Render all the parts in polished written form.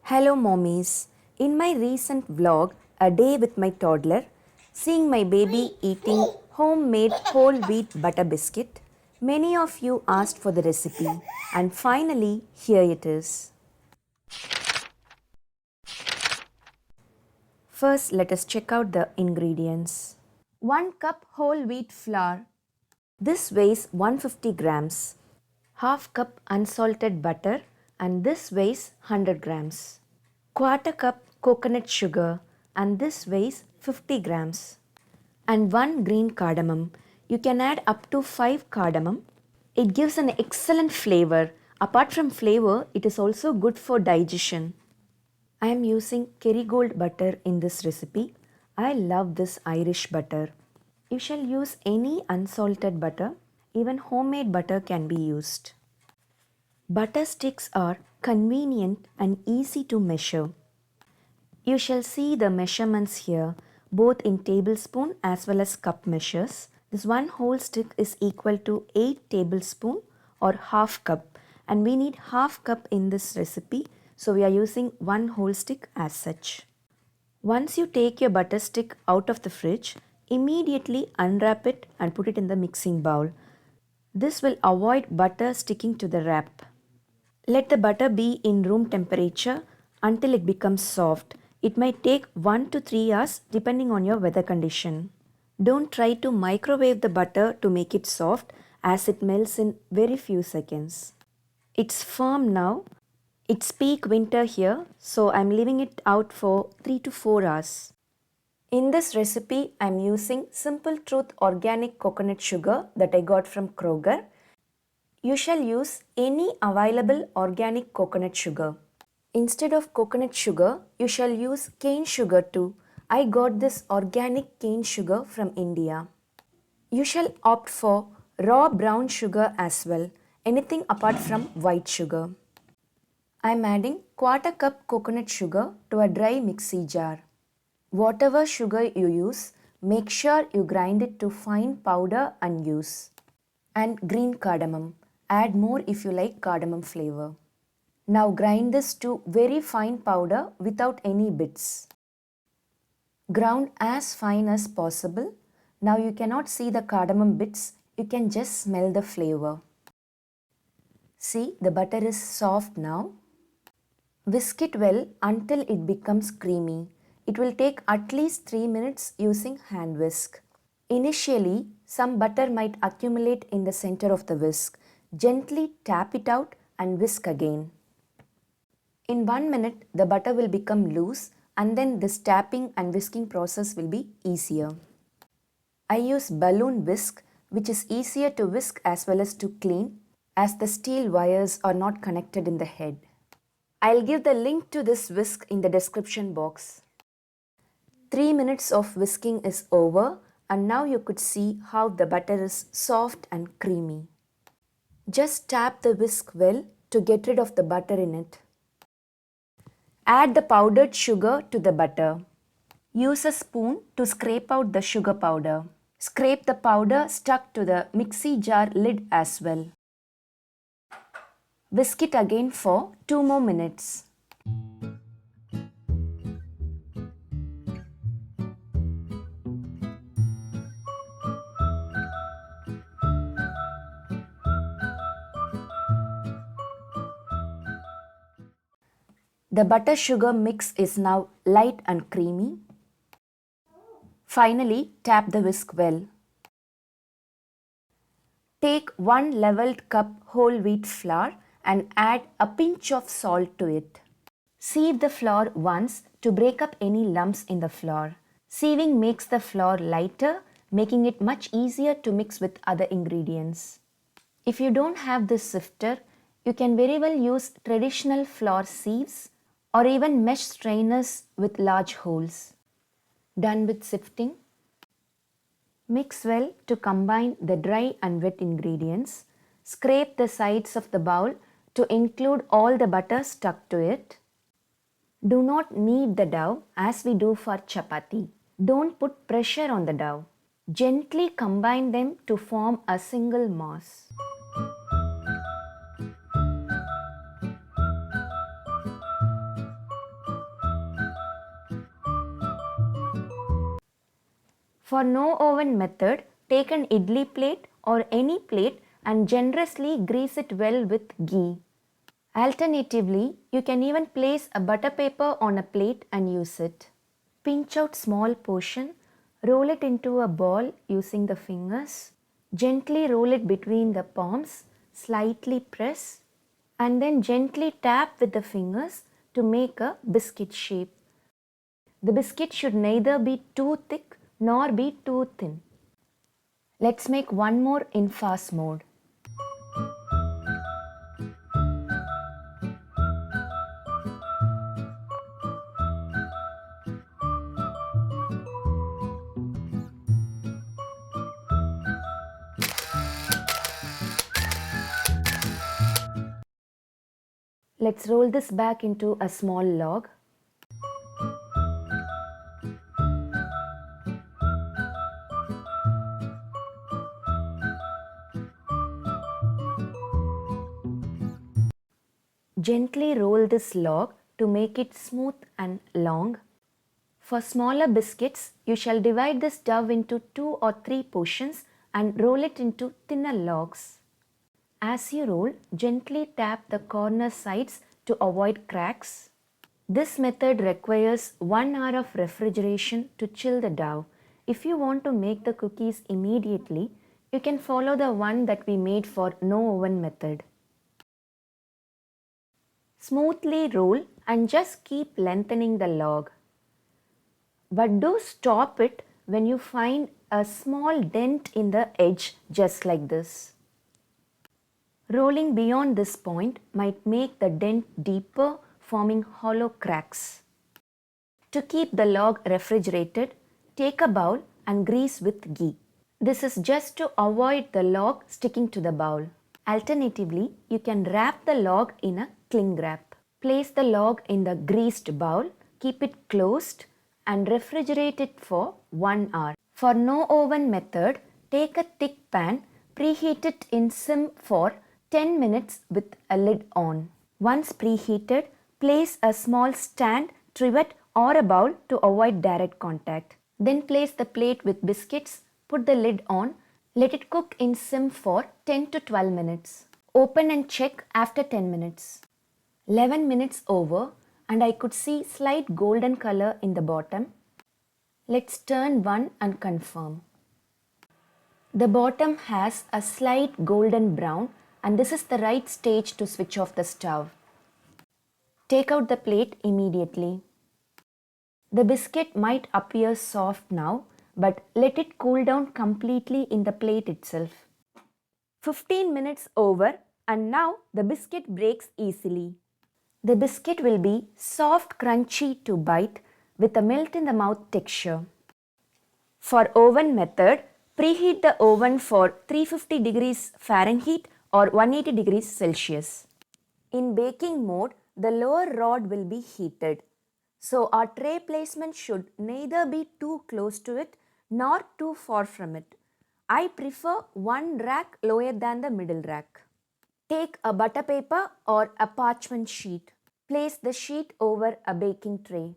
Hello, mommies. In my recent vlog, A Day with My Toddler, seeing my baby eating homemade whole wheat butter biscuit, many of you asked for the recipe, and finally, here it is. First, let us check out the ingredients. 1 cup whole wheat flour. This weighs 150 grams. Half cup unsalted butter, and this weighs 100 grams. Quarter cup coconut sugar, and this weighs 50 grams. And 1 green cardamom. You can add up to 5 cardamom. It gives an excellent flavor. Apart from flavor, it is also good for digestion. I am using Kerrygold butter in this recipe. I love this Irish butter. You shall use any unsalted butter. Even homemade butter can be used. Butter sticks are convenient and easy to measure. You shall see the measurements here, both in tablespoon as well as cup measures. This one whole stick is equal to 8 tablespoon or half cup, and we need half cup in this recipe, so we are using one whole stick as such. Once you take your butter stick out of the fridge, immediately unwrap it and put it in the mixing bowl. This will avoid butter sticking to the wrap. Let the butter be in room temperature until it becomes soft. It might take 1 to 3 hours depending on your weather condition. Don't try to microwave the butter to make it soft, as it melts in very few seconds. It's firm now. It's peak winter here, so I'm leaving it out for 3 to 4 hours. In this recipe, I'm using Simple Truth organic coconut sugar that I got from Kroger. You shall use any available organic coconut sugar. Instead of coconut sugar, you shall use cane sugar too. I got this organic cane sugar from India. You shall opt for raw brown sugar as well, anything apart from white sugar. I am adding quarter cup coconut sugar to a dry mixie jar. Whatever sugar you use, make sure you grind it to fine powder and use. And green cardamom. Add more if you like cardamom flavor. Now grind this to very fine powder without any bits. Ground as fine as possible. Now you cannot see the cardamom bits, you can just smell the flavor. See, the butter is soft now. Whisk it well until it becomes creamy. It will take at least 3 minutes using hand whisk. Initially, some butter might accumulate in the center of the whisk. Gently tap it out and whisk again. In 1 minute, the butter will become loose, and then this tapping and whisking process will be easier. I use balloon whisk, which is easier to whisk as well as to clean, as the steel wires are not connected in the head. I'll give the link to this whisk in the description box. 3 minutes of whisking is over, and now you could see how the butter is soft and creamy. Just tap the whisk well to get rid of the butter in it. Add the powdered sugar to the butter. Use a spoon to scrape out the sugar powder. Scrape the powder stuck to the mixie jar lid as well. Whisk it again for 2 more minutes. The butter sugar mix is now light and creamy. Finally, tap the whisk well. Take 1 leveled cup whole wheat flour and add a pinch of salt to it. Sieve the flour once to break up any lumps in the flour. Sieving makes the flour lighter, making it much easier to mix with other ingredients. If you don't have this sifter, you can very well use traditional flour sieves or even mesh strainers with large holes. Done with sifting? Mix well to combine the dry and wet ingredients. Scrape the sides of the bowl to include all the butter stuck to it. Do not knead the dough as we do for chapati. Don't put pressure on the dough. Gently combine them to form a single mass. For no oven method, take an idli plate or any plate and generously grease it well with ghee. Alternatively, you can even place a butter paper on a plate and use it. Pinch out small portion, roll it into a ball using the fingers. Gently roll it between the palms, slightly press, and then gently tap with the fingers to make a biscuit shape. The biscuit should neither be too thick nor be too thin. Let's make one more in fast mode. Let's roll this back into a small log. Gently roll this log to make it smooth and long. For smaller biscuits, you shall divide this dough into 2 or 3 portions and roll it into thinner logs. As you roll, gently tap the corner sides to avoid cracks. This method requires 1 hour of refrigeration to chill the dough. If you want to make the cookies immediately, you can follow the one that we made for no oven method. Smoothly roll and just keep lengthening the log. But do stop it when you find a small dent in the edge, just like this. Rolling beyond this point might make the dent deeper, forming hollow cracks. To keep the log refrigerated, take a bowl and grease with ghee. This is just to avoid the log sticking to the bowl. Alternatively, you can wrap the log in a cling wrap. Place the log in the greased bowl, keep it closed and refrigerate it for 1 hour. For no oven method, take a thick pan, preheat it in sim for 10 minutes with a lid on. Once preheated, place a small stand, trivet or a bowl to avoid direct contact. Then place the plate with biscuits, put the lid on, let it cook in sim for 10 to 12 minutes. Open and check after 10 minutes. 11 minutes over and I could see slight golden color in the bottom. Let's turn one and confirm. The bottom has a slight golden brown and this is the right stage to switch off the stove. Take out the plate immediately. The biscuit might appear soft now, but let it cool down completely in the plate itself. 15 minutes over and now the biscuit breaks easily. The biscuit will be soft, crunchy to bite with a melt in the mouth texture. For oven method, preheat the oven for 350 degrees Fahrenheit or 180 degrees Celsius. In baking mode, the lower rod will be heated. So our tray placement should neither be too close to it nor too far from it. I prefer one rack lower than the middle rack. Take a butter paper or a parchment sheet. Place the sheet over a baking tray.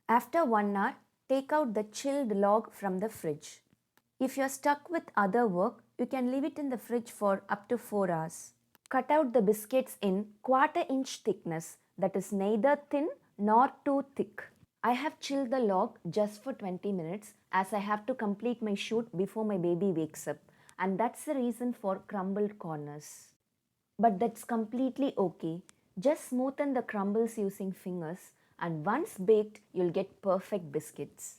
After 1 hour, take out the chilled log from the fridge. If you are stuck with other work, you can leave it in the fridge for up to 4 hours. Cut out the biscuits in 1/4 inch thickness, that is neither thin nor too thick. I have chilled the log just for 20 minutes as I have to complete my shoot before my baby wakes up, and that's the reason for crumbled corners. But that's completely okay. Just smoothen the crumbles using fingers and once baked, you'll get perfect biscuits.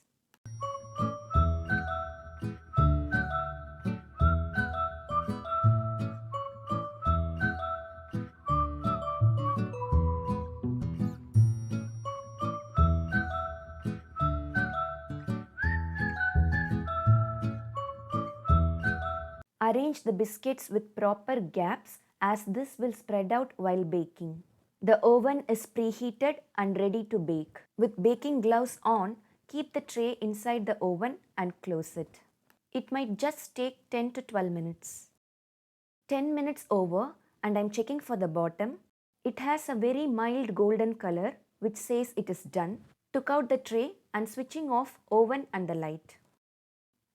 Arrange the biscuits with proper gaps as this will spread out while baking. The oven is preheated and ready to bake. With baking gloves on, keep the tray inside the oven and close it. It might just take 10 to 12 minutes. 10 minutes over and I'm checking for the bottom. It has a very mild golden color which says it is done. Took out the tray and switching off oven and the light.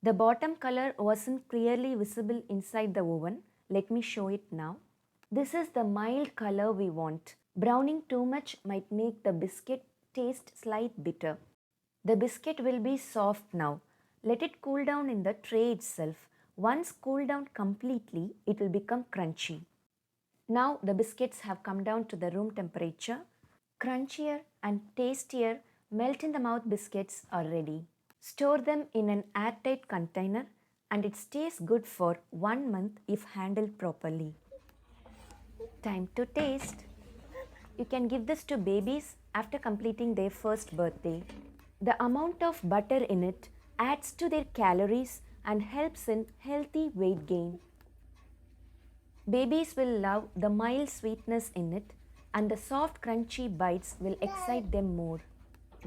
The bottom color wasn't clearly visible inside the oven. Let me show it now. This is the mild color we want. Browning too much might make the biscuit taste slight bitter. The biscuit will be soft now. Let it cool down in the tray itself. Once cooled down completely, it will become crunchy. Now the biscuits have come down to the room temperature. Crunchier and tastier melt in the mouth biscuits are ready. Store them in an airtight container and it stays good for 1 month if handled properly. Time to taste. You can give this to babies after completing their first birthday. The amount of butter in it adds to their calories and helps in healthy weight gain. Babies will love the mild sweetness in it and the soft crunchy bites will excite them more.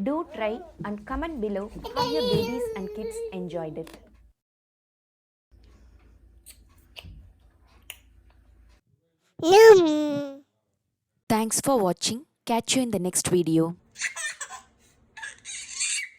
Do try and comment below how your babies and kids enjoyed it. Yum. Thanks for watching. Catch you in the next video.